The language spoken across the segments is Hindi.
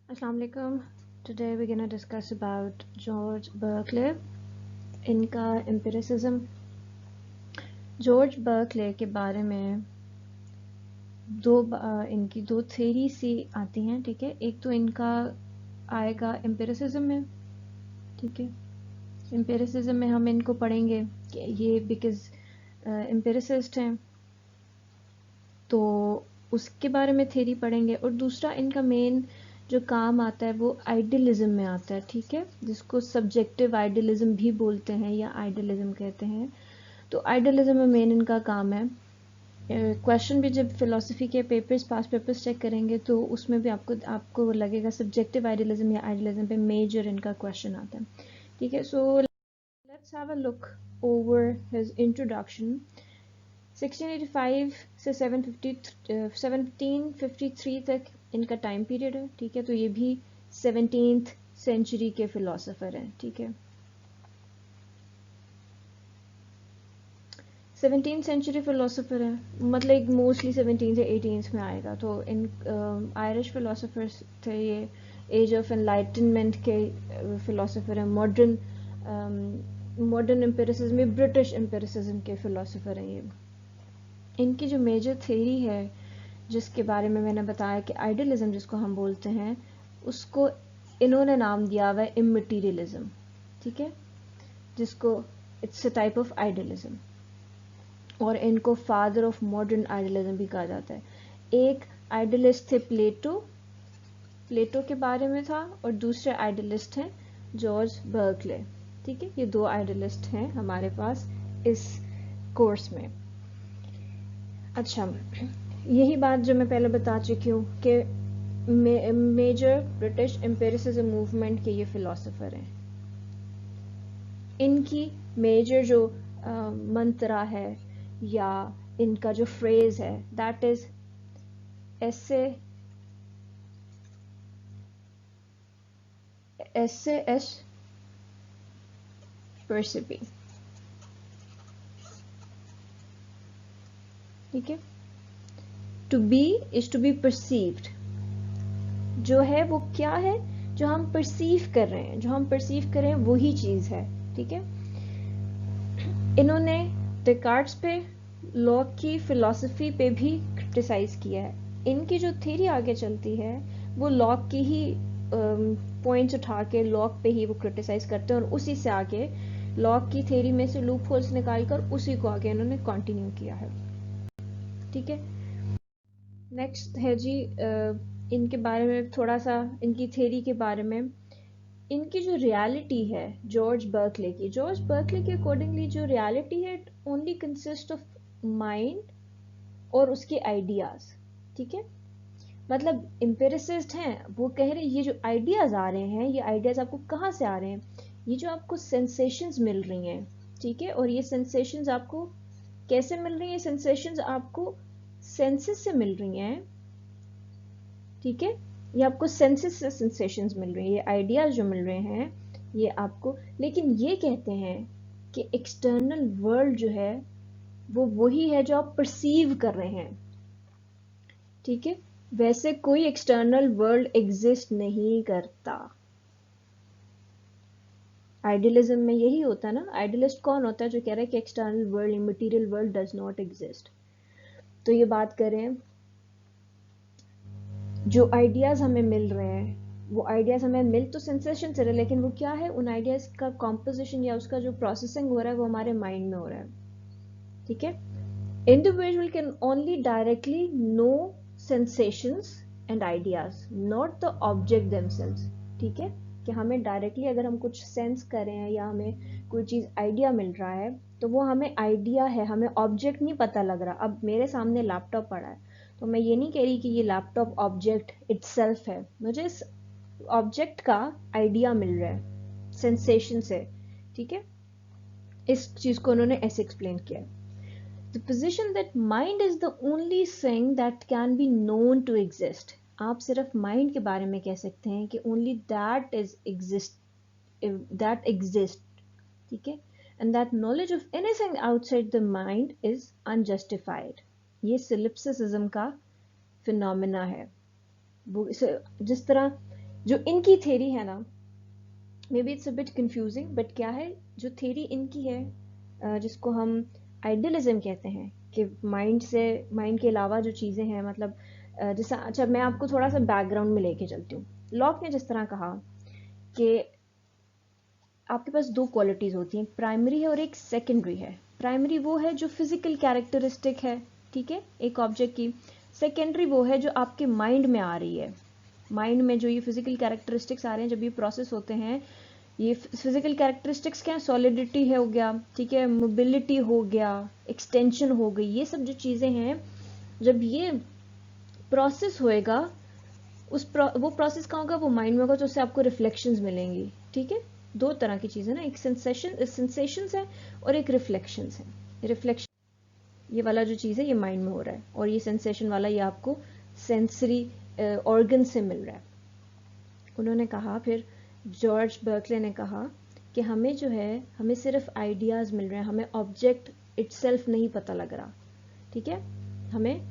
Assalamu alaikum. Today we're gonna discuss about George Berkeley, इनका empiricism. जॉर्ज बर्कले के बारे में इनकी दो थ्योरी सी आती हैं, ठीक है। एक तो इनका आएगा एम्पिरिसिज्म में, ठीक है। एम्पिरिसिज्म में हम इनको पढ़ेंगे कि ये बिकॉज एम्पिरिसिस्ट हैं तो उसके बारे में थ्योरी पढ़ेंगे। और दूसरा इनका मेन जो काम आता है वो आइडियलिज्म में आता है, ठीक है, जिसको सब्जेक्टिव आइडियलिज्म भी बोलते हैं या आइडियलिज्म कहते हैं। तो आइडियलिज्म में मेन इनका काम है। क्वेश्चन भी जब फिलोसफी के पेपर्स पास पेपर्स चेक करेंगे तो उसमें भी आपको लगेगा सब्जेक्टिव आइडियलिज्म या आइडियलिज्म पे मेजर इनका क्वेश्चन आता है, ठीक है। So let's have a look over his introduction. 1685 से 1753 तक इनका टाइम पीरियड है, ठीक है। तो ये भी 17th सेंचुरी के फिलोसोफर हैं, ठीक है। 17th सेंचुरी फिलोसोफर है, मतलब मोस्टली 17 से 18 में आएगा। तो इन आयरिश फिलोसोफर्स थे ये, एज ऑफ एनलाइटनमेंट के फिलोसोफर हैं। मॉडर्न एम्पिरिसिज्म में ब्रिटिश एम्पिरिसिज्म के फिलोसोफर हैं ये। इनकी जो मेजर थ्योरी है जिसके बारे में मैंने बताया कि आइडियलिज्म जिसको हम बोलते हैं, उसको इन्होंने नाम दिया हुआ है इमटेरियलिज्म, ठीक है, जिसको it's a type of idealism. और इनको फादर ऑफ मॉडर्न आइडियलिज्म भी कहा जाता है। एक आइडियलिस्ट थे प्लेटो, प्लेटो के बारे में था, और दूसरे आइडियलिस्ट हैं जॉर्ज बर्कले, ठीक है। ये दो आइडियलिस्ट हैं हमारे पास इस कोर्स में। अच्छा, यही बात जो मैं पहले बता चुकी हूँ कि मेजर ब्रिटिश एम्पिरिसिज्म मूवमेंट के ये फिलोसोफर हैं। इनकी मेजर जो मंत्रा है या इनका जो फ्रेज है that is esse est percipi, ठीक है। To be is to be perceived, जो है वो क्या है, जो हम परसीव कर रहे हैं, जो हम परसीव कर रहे हैं वही चीज है, ठीक है। इन्होंने डेकार्ट्स पे, लॉक की फिलॉसफी पे भी क्रिटिसाइज किया है। इनकी जो थ्योरी आगे चलती है वो लॉक की ही पॉइंट्स उठा के लॉक पे ही वो क्रिटिसाइज करते हैं, और उसी से आगे लॉक की थ्योरी में से लूप होल्स निकालकर उसी को आगे इन्होंने कंटिन्यू किया है, ठीक है। नेक्स्ट है जी इनके बारे में थोड़ा सा, इनकी थ्योरी के बारे में। इनकी जो रियलिटी है जॉर्ज बर्कले की, जॉर्ज बर्कले के अकॉर्डिंगली जो रियलिटी है it only consist of mind और उसके आइडियाज, ठीक है। मतलब एम्पिरिसिस्ट हैं, वो कह रहे हैं ये जो आइडियाज आ रहे हैं, ये आइडियाज आपको कहाँ से आ रहे हैं, ये जो आपको सेंसेशंस मिल रही हैं, ठीक है। और ये सेंसेशंस आपको कैसे मिल रही हैं, सेंसेशंस आपको सेंसेस से मिल रही हैं, ठीक है। ये आपको सेंसेस से सेंसेशंस मिल रही हैं, ये आइडियाज जो मिल रहे हैं ये आपको। लेकिन ये कहते हैं कि एक्सटर्नल वर्ल्ड जो है वो वही है जो आप परसीव कर रहे हैं, ठीक है। वैसे कोई एक्सटर्नल वर्ल्ड एग्जिस्ट नहीं करता। आइडियलिज्म में यही होता है ना, आइडियलिस्ट कौन होता है जो कह रहा है कि external world, material world does not exist. तो ये बात करें, जो आइडियाज हमें मिल रहे हैं वो आइडियाज हमें मिल तो सेंसेशन से रहे, लेकिन वो क्या है, उन आइडियाज का कॉम्पोजिशन या उसका जो प्रोसेसिंग हो रहा है वो हमारे माइंड में हो रहा है, ठीक है। Individual can only directly know sensations and ideas, not the object themselves, ठीक है। कि हमें डायरेक्टली अगर हम कुछ सेंस कर रहे हैं या हमें कोई चीज आइडिया मिल रहा है तो वो हमें आइडिया है, हमें ऑब्जेक्ट नहीं पता लग रहा। अब मेरे सामने लैपटॉप पड़ा है तो मैं ये नहीं कह रही कि ये लैपटॉप ऑब्जेक्ट इटसेल्फ है, मुझे इस ऑब्जेक्ट का आइडिया मिल रहा है सेंसेशन से, ठीक है। इस चीज को उन्होंने ऐसे एक्सप्लेन किया। The position that mind is the only thing that can be known to exist, आप सिर्फ माइंड के बारे में कह सकते हैं कि only that is exist, that exist, ठीक है। And that knowledge of anything outside the mind is unjustified. ये सिलिप्सिज्म का फिनोमेना है। वो जिस तरह जो इनकी थेरी है ना, may be it's a bit confusing, but क्या है जो थेरी इनकी है, जिसको हम आइडियलिज्म कहते हैं, कि माइंड के अलावा जो चीज़ें हैं, मतलब जैसा, अच्छा मैं आपको थोड़ा सा बैकग्राउंड में लेके चलती हूँ। लॉक ने जिस तरह कहा कि आपके पास दो क्वालिटीज़ होती हैं, प्राइमरी है और एक सेकेंडरी है। प्राइमरी वो है जो फिजिकल कैरेक्टरिस्टिक है, ठीक है, एक ऑब्जेक्ट की। सेकेंडरी वो है जो आपके माइंड में आ रही है। माइंड में जो ये फिजिकल कैरेक्टरिस्टिक्स आ रहे हैं, जब ये प्रोसेस होते हैं, ये फिजिकल कैरेक्टरिस्टिक्स क्या है, सॉलिडिटी है हो गया, ठीक है, मोबिलिटी हो गया, एक्सटेंशन हो गई, ये सब जो चीज़ें हैं, जब ये प्रोसेस होएगा, वो प्रोसेस कहाँ होगा, वो माइंड में होगा, तो उससे आपको रिफ्लेक्शंस मिलेंगी, ठीक है। दो तरह की चीज़ें ना, एक सेंसेशंस है और एक रिफ्लेक्शंस है। रिफ्लेक्शन ये वाला जो चीज़ है ये माइंड में हो रहा है, और ये सेंसेशन वाला ये आपको सेंसरी ऑर्गन से मिल रहा है। उन्होंने कहा फिर, जॉर्ज बर्कले ने कहा कि हमें जो है, हमें सिर्फ आइडियाज़ मिल रहे हैं, हमें ऑब्जेक्ट इटसेल्फ नहीं पता लग रहा, ठीक है, हमें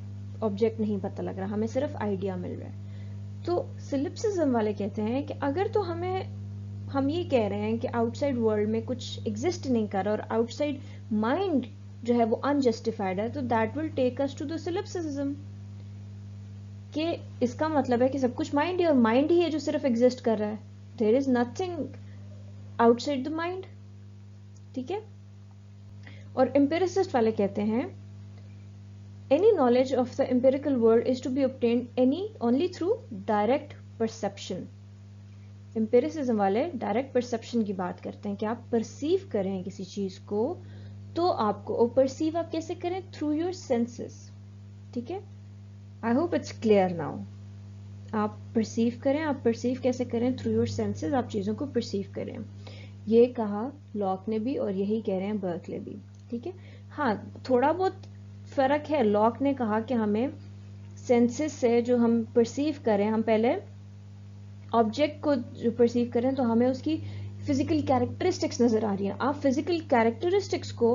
ऑब्जेक्ट नहीं पता लग रहा, हमें सिर्फ आइडिया मिल रहा है। तो सिलिप्सिज्म वाले कहते हैं कि अगर तो हम ये कह रहे हैं कि आउटसाइड वर्ल्ड में कुछ एग्जिस्ट नहीं कर रहा और आउटसाइड माइंड जो है वो अनजस्टिफाइड है, तो that will take us to the solipsism, कि इसका मतलब है कि सब कुछ माइंड ही, और माइंड ही है जो सिर्फ एग्जिस्ट कर रहा है, there is nothing outside the mind, ठीक है। और एम्पिरिसिस्ट वाले कहते हैं, any knowledge of the empirical world is to be obtained only through direct perception। Empiricism वाले डायरेक्ट परसेप्शन की बात करते हैं कि आप परसीव करें किसी चीज को, तो आपको, और परसीव आप कैसे करें, थ्रू योर सेंसेस, ठीक है। I hope it's clear now. आप परसीव करें, आप परसीव कैसे करें, थ्रू योर सेंसेस, आप चीज़ों को परसीव करें। ये कहा लॉक ने भी, और यही कह रहे हैं बर्कले भी, ठीक है। हाँ, थोड़ा बहुत फर्क है। लॉक ने कहा कि हमें सेंसेस से जो हम परसीव करें, हम पहले ऑब्जेक्ट को जो परसीव करें तो हमें उसकी फिजिकल कैरेक्टरिस्टिक्स नजर आ रही हैं। आप फिजिकल कैरेक्टरिस्टिक्स को,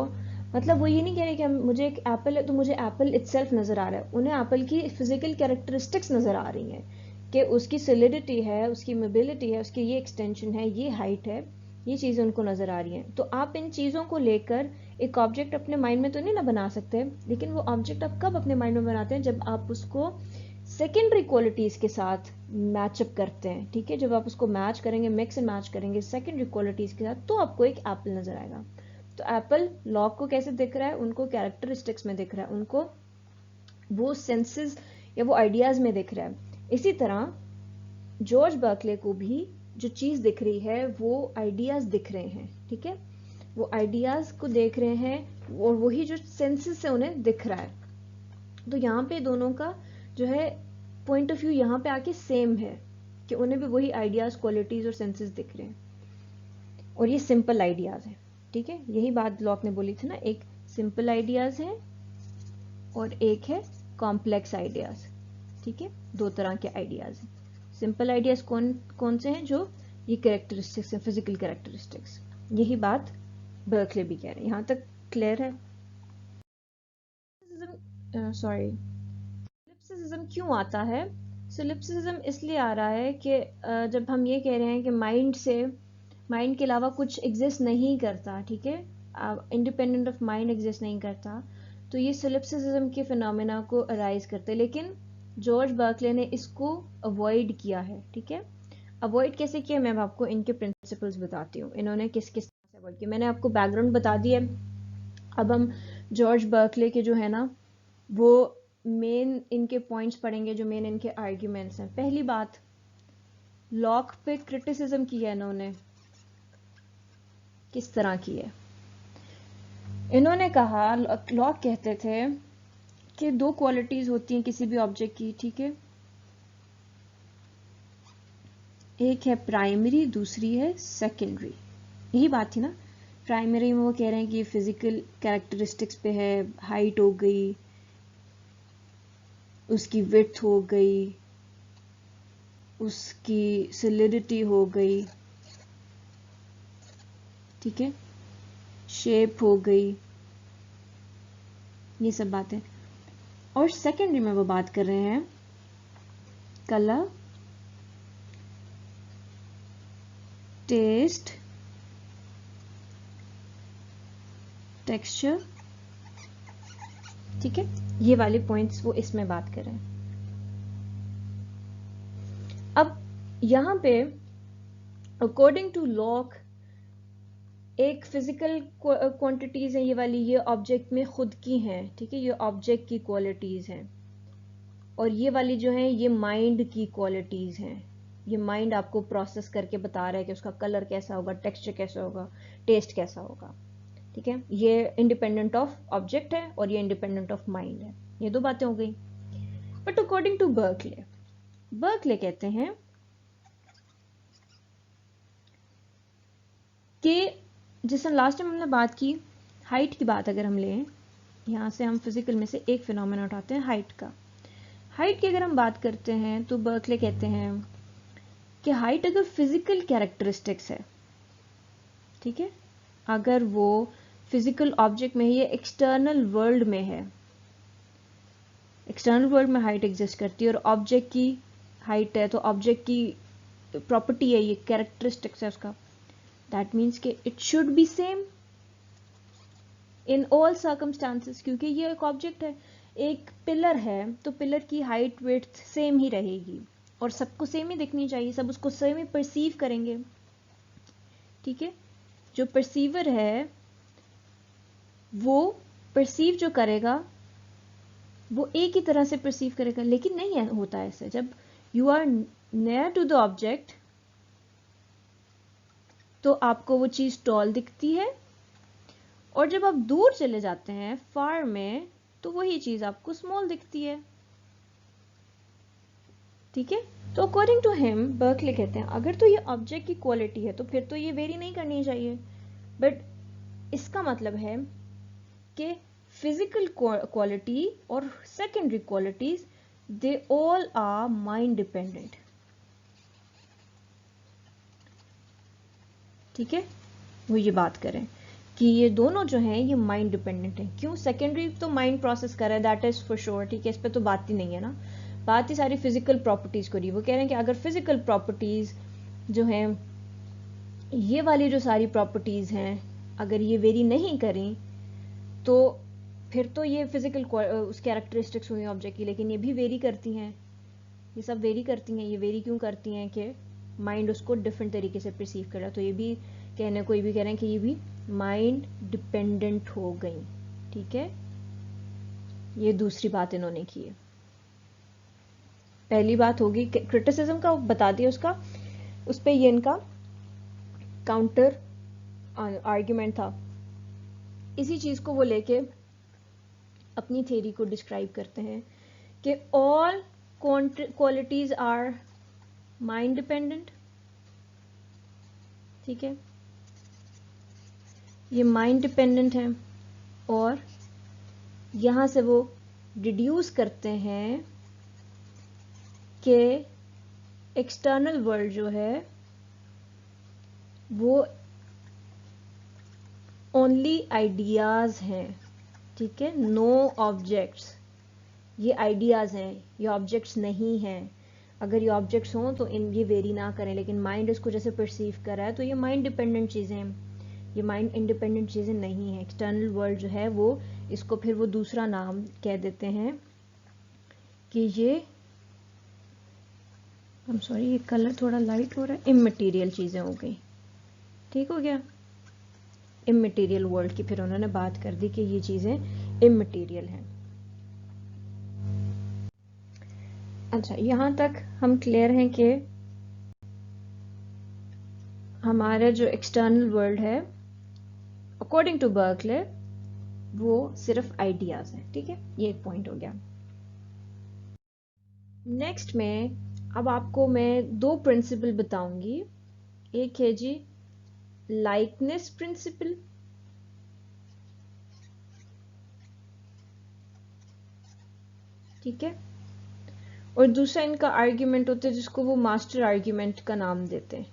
मतलब वो ये नहीं कह रहे कि मुझे एक एप्पल है तो मुझे एप्पल इटसेल्फ नजर आ रहा है, उन्हें एप्पल की फिजिकल कैरेक्टरिस्टिक्स नजर आ रही हैं, कि उसकी सॉलिडिटी है, उसकी मोबिलिटी है, उसकी ये एक्सटेंशन है, ये हाइट है, ये चीज़ें उनको नजर आ रही हैं। तो आप इन चीज़ों को लेकर एक ऑब्जेक्ट अपने माइंड में तो नहीं ना बना सकते, लेकिन वो ऑब्जेक्ट आप कब अपने माइंड में बनाते हैं, जब आप उसको सेकेंडरी क्वालिटीज के साथ मैचअप करते हैं, ठीक है। जब आप उसको मैच करेंगे, मिक्स एंड मैच करेंगे सेकेंडरी क्वालिटीज के साथ, तो आपको एक एप्पल नजर आएगा। तो एप्पल लॉक को कैसे दिख रहा है, उनको कैरेक्टरिस्टिक्स में दिख रहा है, उनको वो सेंसेस या वो आइडियाज में दिख रहा है। इसी तरह जॉर्ज बर्कले को भी जो चीज दिख रही है वो आइडियाज दिख रहे हैं, ठीक है, वो आइडियाज को देख रहे हैं, और वही जो सेंसेस से उन्हें दिख रहा है। तो यहाँ पे दोनों का जो है पॉइंट ऑफ व्यू यहाँ पे आके सेम है, कि उन्हें भी वही आइडियाज, क्वालिटीज और सेंसेस दिख रहे हैं, और ये सिंपल आइडियाज हैं, ठीक है। यही बात लॉक ने बोली थी ना, एक सिंपल आइडियाज है और एक है कॉम्प्लेक्स आइडियाज, ठीक है, दो तरह के आइडियाज हैं। सिंपल आइडियाज कौन कौन से हैं, जो ये कैरेक्टरिस्टिक्स हैं, फिजिकल कैरेक्टरिस्टिक्स। यही बात बर्कले भी कह रहे हैं। यहाँ तक क्लियर है? सॉरी, सिलिप्सिज्म क्यों आता है? सिलिप्सिज्म इसलिए आ रहा है कि जब हम ये कह रहे हैं कि माइंड के अलावा कुछ एग्जिस्ट नहीं करता, ठीक है, इंडिपेंडेंट ऑफ माइंड एग्जिस्ट नहीं करता, तो ये सिलिप्सिज्म के फिनोमेना को अराइज करते हैं। लेकिन जॉर्ज बर्कले ने इसको अवॉइड किया है, ठीक है। अवॉइड कैसे किया, मैं आपको इनके प्रिंसिपल्स बताती हूँ, इन्होंने किस किस तरह से अवॉइड किया। मैंने आपको बैकग्राउंड बता दिया। अब हम जॉर्ज बर्कले के जो है ना, वो मेन इनके पॉइंट्स पढ़ेंगे, जो मेन इनके आर्ग्यूमेंट्स हैं। पहली बात, लॉक पे क्रिटिसिज्म की है इन्होंने। किस तरह की है? इन्होंने कहा, लॉक कहते थे कि दो क्वालिटीज होती हैं किसी भी ऑब्जेक्ट की, ठीक है, एक है प्राइमरी, दूसरी है सेकेंडरी। यही बात थी ना, प्राइमरी में वो कह रहे हैं कि ये फिजिकल कैरेक्टरिस्टिक्स पे है, हाइट हो गई, उसकी विड्थ हो गई, उसकी सॉलिडिटी हो गई, ठीक है, शेप हो गई, ये सब बातें। और सेकेंडरी में वो बात कर रहे हैं कलर, टेस्ट, टेक्सचर, ठीक है, ये वाले पॉइंट्स वो इसमें बात कर रहे हैं। अब यहां पे अकॉर्डिंग टू लॉक एक फिजिकल क्वांटिटीज है ये वाली, ये ऑब्जेक्ट में खुद की हैं, ठीक है, ये ऑब्जेक्ट की क्वालिटीज हैं, और ये वाली जो है ये माइंड की क्वालिटीज हैं। ये माइंड आपको प्रोसेस करके बता रहा है कि उसका कलर कैसा होगा, टेक्सचर कैसा होगा, टेस्ट कैसा होगा, ठीक है। ये इंडिपेंडेंट ऑफ ऑब्जेक्ट है और ये इंडिपेंडेंट ऑफ माइंड है। ये दो बातें हो गई। But according to Berkeley, Berkeley कहते हैं कि जैसे लास्ट टाइम हमने बात की हाइट की बात, अगर हम लें यहां से हम फिजिकल में से एक फिनोमेना उठाते हैं हाइट का। हाइट की अगर हम बात करते हैं तो बर्कले कहते हैं कि हाइट अगर फिजिकल कैरेक्टरिस्टिक्स है, ठीक है, अगर वो फिजिकल ऑब्जेक्ट में है, ये एक्सटर्नल वर्ल्ड में है, एक्सटर्नल वर्ल्ड में हाइट एग्जिस्ट करती है और ऑब्जेक्ट की हाइट है, तो ऑब्जेक्ट की प्रॉपर्टी है, ये कैरेक्टरिस्टिक्स है उसका, दैट मीन्स कि it should be same in all circumstances, क्योंकि ये एक ऑब्जेक्ट है, एक पिलर है, तो पिलर की हाइट विड्थ सेम ही रहेगी और सबको सेम ही दिखनी चाहिए, सब उसको सेम ही परसीव करेंगे, ठीक है। जो परसीवर है वो परसीव जो करेगा वो एक ही तरह से परसीव करेगा, लेकिन नहीं है, होता है ऐसे, जब you are near to the object तो आपको वो चीज टॉल दिखती है, और जब आप दूर चले जाते हैं फार में तो वही चीज आपको स्मॉल दिखती है, ठीक है। तो अकॉर्डिंग टू हिम, बर्कले कहते हैं अगर तो ये ऑब्जेक्ट की क्वालिटी है तो फिर तो ये वेरी नहीं करनी चाहिए, बट इसका मतलब है कि फिजिकल क्वालिटी और secondary qualities they all are mind dependent, ठीक है। वो ये बात करें कि ये दोनों जो हैं ये माइंड डिपेंडेंट हैं। क्यों? सेकेंडरी तो माइंड प्रोसेस कर रहा है, दैट इज फॉर श्योर, ठीक है, इस पर तो बात ही नहीं है ना, बात ही सारी फिजिकल प्रॉपर्टीज को रही। वो कह रहे हैं कि अगर फिजिकल प्रॉपर्टीज जो हैं, ये वाली जो सारी प्रॉपर्टीज हैं, अगर ये वेरी नहीं करें तो फिर तो ये फिजिकल उस कैरेक्टरिस्टिक्स हुई ऑब्जेक्ट की, लेकिन ये भी वेरी करती हैं, ये सब वेरी करती हैं। ये वेरी क्यों करती हैं? कि माइंड उसको डिफरेंट तरीके से परसीव कर रहा है, तो ये भी कहने को ये भी कह रहे हैं कि ये भी माइंड डिपेंडेंट हो गई, ठीक है। ये दूसरी बात इन्होंने की है। पहली बात होगी क्रिटिसिज्म का, बता दिया उसका, उस पर ये इनका काउंटर आर्ग्यूमेंट था। इसी चीज को वो लेके अपनी थ्योरी को डिस्क्राइब करते हैं कि all qualities are mind dependent, ठीक है, ये माइंड डिपेंडेंट है, और यहां से वो डिड्यूस करते हैं कि एक्सटर्नल वर्ल्ड जो है वो ओनली आइडियाज हैं, ठीक है, नो ऑब्जेक्ट्स। ये आइडियाज हैं, ये ऑब्जेक्ट्स नहीं हैं। अगर ये ऑब्जेक्ट्स हों तो इन ये वेरी ना करें, लेकिन माइंड इसको जैसे परसीव कर रहा है तो ये माइंड डिपेंडेंट चीजें हैं, ये माइंड इंडिपेंडेंट चीजें नहीं है। एक्सटर्नल वर्ल्ड जो है वो इसको फिर वो दूसरा नाम कह देते हैं कि ये, आई एम सॉरी, ये कलर थोड़ा लाइट हो रहा है, इममटेरियल चीजें हो गई, ठीक हो गया। इममटेरियल वर्ल्ड की फिर उन्होंने बात कर दी कि ये चीजें इममटेरियल हैं। अच्छा, यहां तक हम क्लियर हैं कि हमारा जो एक्सटर्नल वर्ल्ड है अकॉर्डिंग टू बर्कले वो सिर्फ आइडियाज है, ठीक है, ये एक पॉइंट हो गया। नेक्स्ट में अब आपको मैं दो प्रिंसिपल बताऊंगी। एक है जी लाइकनेस प्रिंसिपल, ठीक है, और दूसरा इनका आर्ग्यूमेंट होता है जिसको वो मास्टर आर्ग्यूमेंट का नाम देते हैं,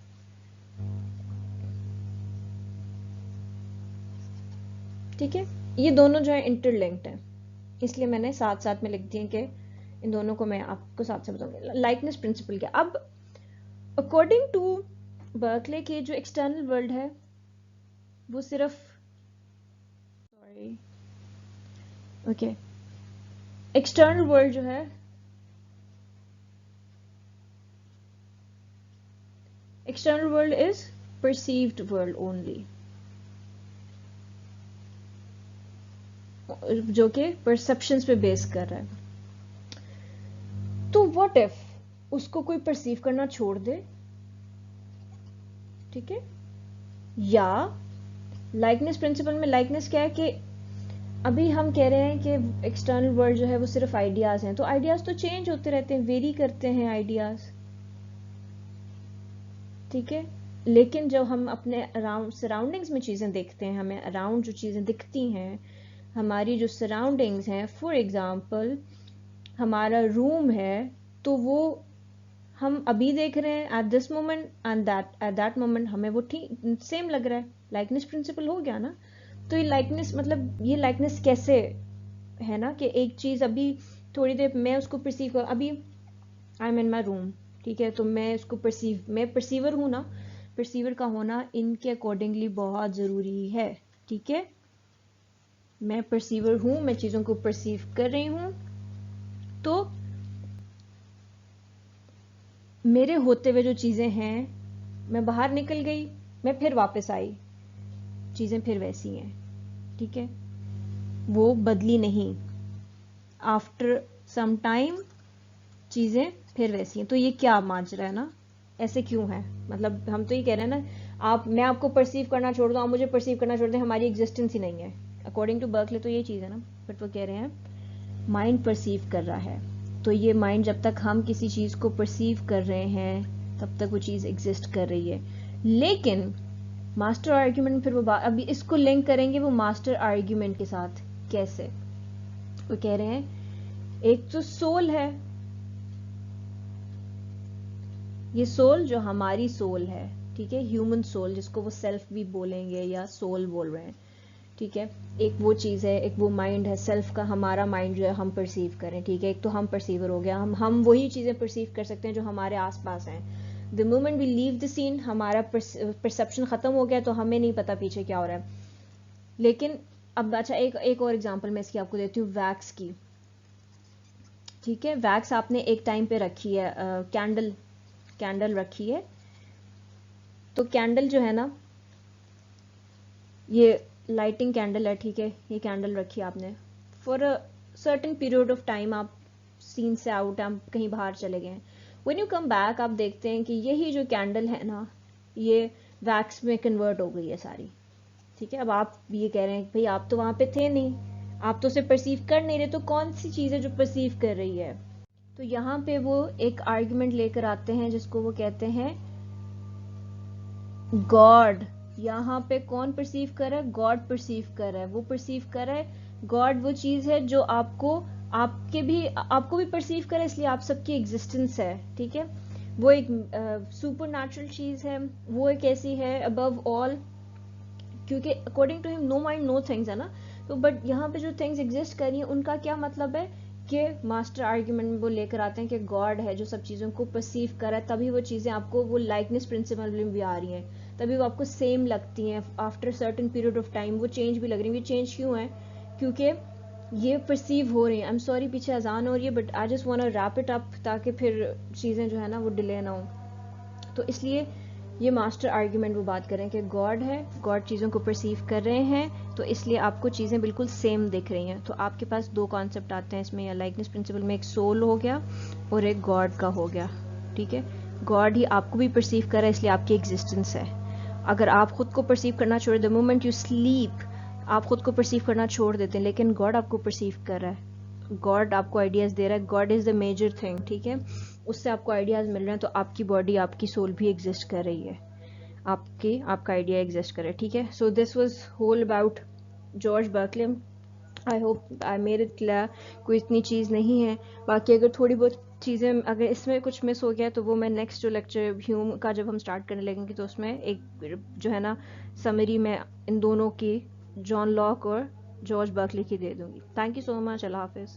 ठीक है। ये दोनों जो है इंटरलिंक्ड है, इसलिए मैंने साथ साथ में लिख दिए कि इन दोनों को मैं आपको साथ साथ बताऊंगी। लाइकनेस प्रिंसिपल क्या? अब अकॉर्डिंग टू बर्कले के जो एक्सटर्नल वर्ल्ड है वो सिर्फ, सॉरी, ओके, एक्सटर्नल वर्ल्ड जो है, external world is perceived world only, जो कि परसेप्शंस पे बेस कर रहा है। तो व्हाट इफ उसको कोई परसीव करना छोड़ दे, ठीक है, या लाइकनेस प्रिंसिपल में लाइकनेस क्या है कि अभी हम कह रहे हैं कि एक्सटर्नल वर्ल्ड जो है वो सिर्फ आइडियाज हैं, तो आइडियाज तो चेंज होते रहते हैं, वेरी करते हैं आइडियाज, ठीक है, लेकिन जब हम अपने अराउंड सराउंडिंग्स में चीजें देखते हैं, हमें अराउंड जो चीजें दिखती हैं, हमारी जो सराउंडिंग्स हैं, फॉर एग्जाम्पल हमारा रूम है, तो वो हम अभी देख रहे हैं at this moment and that at that moment हमें वो ठीक सेम लग रहा है, लाइकनेस प्रिंसिपल हो गया ना। तो ये लाइकनेस मतलब ये लाइकनेस कैसे है ना, कि एक चीज अभी थोड़ी देर मैं उसको परसीव कर, अभी I am in my room, ठीक है, तो मैं उसको परसीव, मैं परसीवर हूं ना, परसीवर का होना इनके अकॉर्डिंगली बहुत जरूरी है, ठीक है, मैं परसीवर हूं, मैं चीजों को परसीव कर रही हूं, तो मेरे होते हुए जो चीजें हैं, मैं बाहर निकल गई, मैं फिर वापस आई, चीजें फिर वैसी हैं, ठीक है, वो बदली नहीं, आफ्टर सम टाइम चीजें फिर वैसी हैं। तो ये क्या माजरा है ना, ऐसे क्यों है, मतलब हम तो ये कह रहे हैं ना, आप, मैं आपको परसीव करना छोड़ दूं, आप मुझे परसीव करना छोड़ दें, हमारी एग्जिस्टेंस ही नहीं है, अकॉर्डिंग टू बर्कले तो ये चीज है ना, बट वो कह रहे हैं माइंड परसीव कर रहा है, तो ये माइंड जब तक हम किसी चीज को परसीव कर रहे हैं तब तक वो चीज एग्जिस्ट कर रही है। लेकिन मास्टर आर्ग्यूमेंट, फिर वो अभी इसको लिंक करेंगे वो मास्टर आर्ग्यूमेंट के साथ, कैसे, वो कह रहे हैं एक तो सोल है, ये सोल जो हमारी सोल है, ठीक है, ह्यूमन सोल जिसको वो सेल्फ भी बोलेंगे या सोल बोल रहे हैं, ठीक है, एक वो चीज है, एक वो माइंड है, सेल्फ का हमारा माइंड जो है हम परसीव करें, ठीक है, एक तो हम परसीवर हो गया, हम वही चीजें परसीव कर सकते हैं जो हमारे आसपास हैं। The moment we leave the scene हमारा परसेप्शन खत्म हो गया, तो हमें नहीं पता पीछे क्या हो रहा है। लेकिन अब अच्छा एक और एग्जांपल मैं इसकी आपको देती हूँ, वैक्स की, ठीक है, वैक्स आपने एक टाइम पे रखी है, कैंडल कैंडल रखी है, तो कैंडल जो है ना, ये लाइटिंग कैंडल है, ठीक है, ये कैंडल रखी आपने for a certain period of time, आप सीन से आउट, आप कहीं बाहर चले गए, व्हेन यू कम बैक आप देखते हैं कि यही जो कैंडल है ना, ये वैक्स में कन्वर्ट हो गई है सारी, ठीक है, अब आप ये कह रहे हैं कि भाई आप तो वहां पे थे नहीं, आप तो उसे परसीव कर नहीं रहे, तो कौन सी चीज है जो परसीव कर रही है। तो यहाँ पे वो एक आर्ग्यूमेंट लेकर आते हैं जिसको वो कहते हैं गॉड। यहाँ पे कौन परसीव कर रहा है, गॉड परसीव कर रहा है, वो परसीव कर रहा है, गॉड वो चीज है जो आपको, आपको भी परसीव करे, इसलिए आप सबकी एग्जिस्टेंस है, ठीक है, वो एक सुपर नेचुरल चीज है, वो एक ऐसी है अबव ऑल, क्योंकि according to him no mind no things है ना, तो बट यहाँ पे जो थिंग्स एग्जिस्ट कर रही हैं उनका क्या मतलब है, कि मास्टर आर्ग्यूमेंट में वो लेकर आते हैं कि गॉड है जो सब चीजों को परसीव कर रहा है, तभी वो चीजें आपको वो लाइकनेस प्रिंसिपल में भी आ रही हैं, तभी वो आपको सेम लगती हैं, after certain period of time वो चेंज भी लग रही है। ये चेंज क्यों है, क्योंकि ये परसीव हो रही हैं। आई एम सॉरी पीछे अजान हो रही है, but I just want to wrap it up, ताकि फिर चीजें जो है ना वो डिले ना हो, तो इसलिए ये मास्टर आर्ग्यूमेंट वो बात कर रहे हैं कि गॉड है, गॉड चीज़ों को परसीव कर रहे हैं, तो इसलिए आपको चीज़ें बिल्कुल सेम दिख रही हैं। तो आपके पास दो कॉन्सेप्ट आते हैं इसमें, या लाइकनेस प्रिंसिपल में एक सोल हो गया और एक गॉड का हो गया, ठीक है, गॉड ही आपको भी परसीव कर रहा है, इसलिए आपकी एग्जिस्टेंस है। अगर आप खुद को परसीव करना छोड़, द मोमेंट यू स्लीप आप खुद को परसीव करना छोड़ देते हैं, लेकिन गॉड आपको परसीव कर रहा है, गॉड आपको आइडियाज दे रहा है, God is the major thing, ठीक है, उससे आपको आइडियाज मिल रहे हैं, तो आपकी बॉडी, आपकी सोल भी एग्जिस्ट कर रही है, आपका आइडिया एग्जिस्ट करे, ठीक है। So this was whole about George Berkeley. I hope I made it clear, कोई इतनी चीज़ नहीं है, बाकी अगर थोड़ी बहुत चीज़ें अगर इसमें कुछ मिस हो गया तो वो मैं नेक्स्ट जो लेक्चर ह्यूम का जब हम स्टार्ट करने लगेंगे तो उसमें एक जो है ना समरी में इन दोनों की, जॉन लॉक और जॉर्ज बर्कले की दे दूंगी। थैंक यू सो मच, अल्लाह हाफिज़।